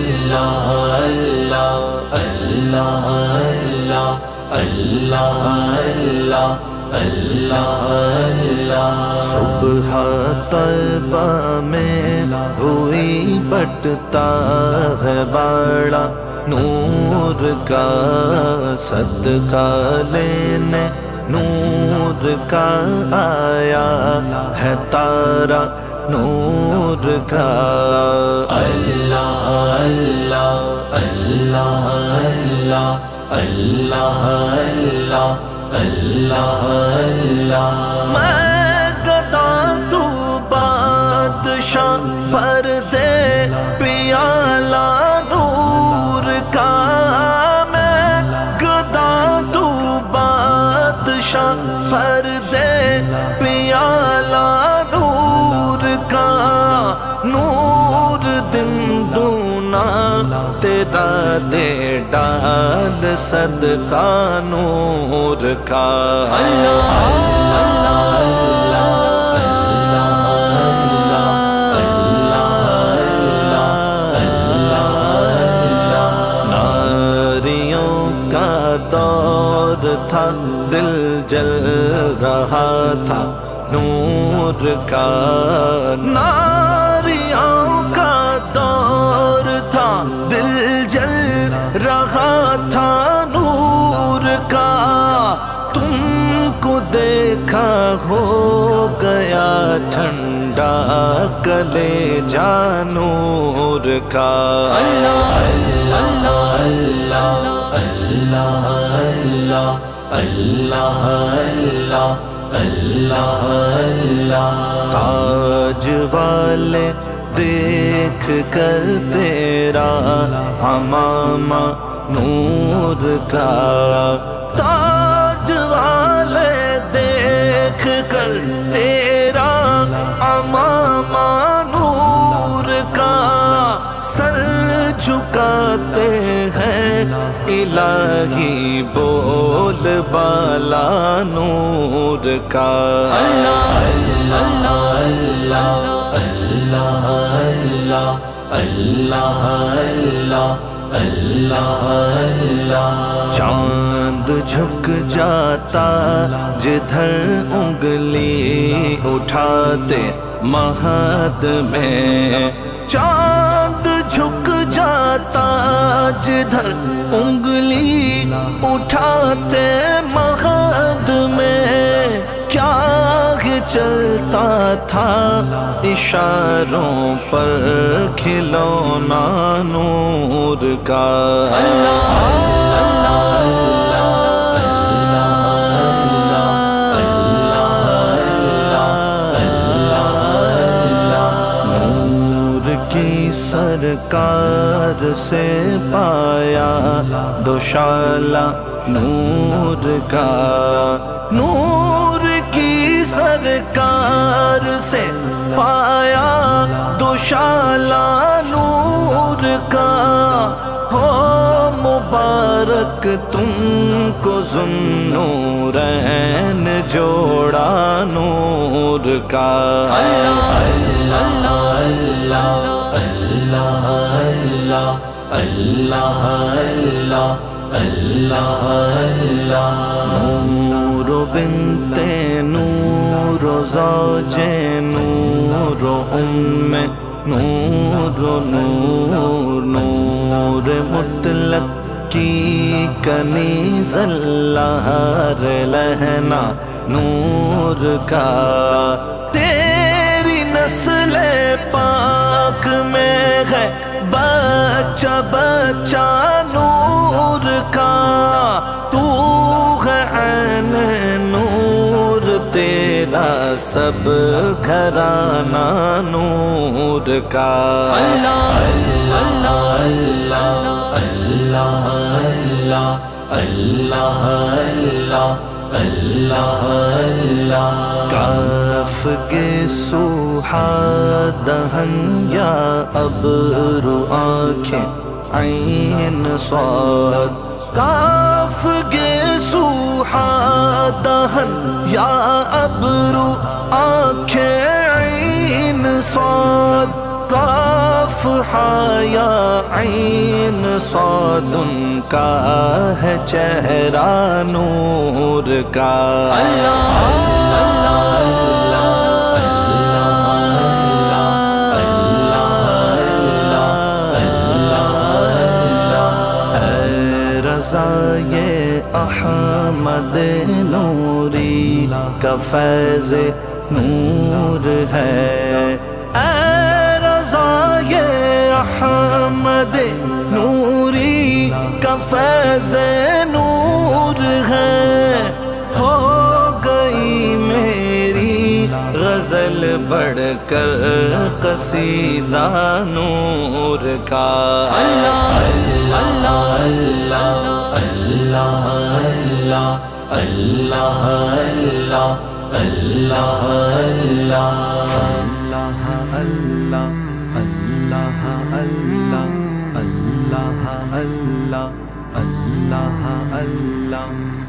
اللہ اللہ اللہ اللہ اللہ۔ صبح طیبہ میں ہوئی بٹتا ہے باڑا نور کا، صدقہ لینے نور کا آیا ہے تارا نور کا۔ اللہ اللہ اللہ اللہ اللہ اللہ اللہ اللہ۔ میں گدا تو بادشاہ پردے پیالہ نور کا، میں گدا تو بادشاہ پردے پیالہ نور کا۔ نور دن دونا تیرا دے ڈال صدقہ نور کا۔ اللہ اللہ ناریوں کا دور تھا دل جل رہا تھا نور کا، ناریوں کا دور تھا دل جل رہا تھا نور کا۔ تم کو دیکھا ہو گیا ٹھنڈا کلیجہ نور کا۔ اللہ اللہ اللہ اللہ اللہ اللہ اللہ۔ تاج والے دیکھ کر تیرا امامہ نور کا، تاج والے دیکھ کر تیرا امامہ نور کا۔ سر جھکاتے ہیں الہی بول بالا نور کا۔ اللہ اللہ اللہ اللہ اللہ اللہ اللہ۔ چاند جھک جاتا جدھر انگلی اٹھاتے مہد میں، چاند جھک جاتا جدھر انگلی اٹھاتے مہد میں۔ کیا ہی چلتا تھا اشاروں پر کھلونا نور کا۔ اللہ سرکار سے پایا دوشالہ نور کا، نور کی سرکار سے پایا دوشالہ نور کا۔ ہو مبارک تم کو ذوالنورین جوڑا نور کا۔ اللہ اللہ اللہ اللہ اللہ اللہ۔ نور بنت نور زوج نور ام نور نور نور مطلق کی کنیز اللہ لہنا نور کا۔ تیری نسل پاک میں ہے بچہ بچہ نور کا، تو ہے عین نور تیرا سب گھرانہ نور کا۔ اللہ اللہ اللہ اللہ اللہ اللہ۔ کاف کے سوہا دہن یا ابرو آنکھیں عین صاد، کاف کے سوہا دہن یا ابرو آنکھیں عین صاد۔ قاف ہا یا عین صاد ان کا ہے چہرہ نور کا یہ احمد نوری کا فیض نور ہے، اے رضا یہ احمد نوری کا فیض نور ہے، ہو گئی میری غزل بڑھ کر قصیدہ نور کا اللہ اللہ اللہ اللہ اللہ اللہ اللہ اللہ اللہ اللہ اللہ اللہ اللہ اللہ اللہ اللہ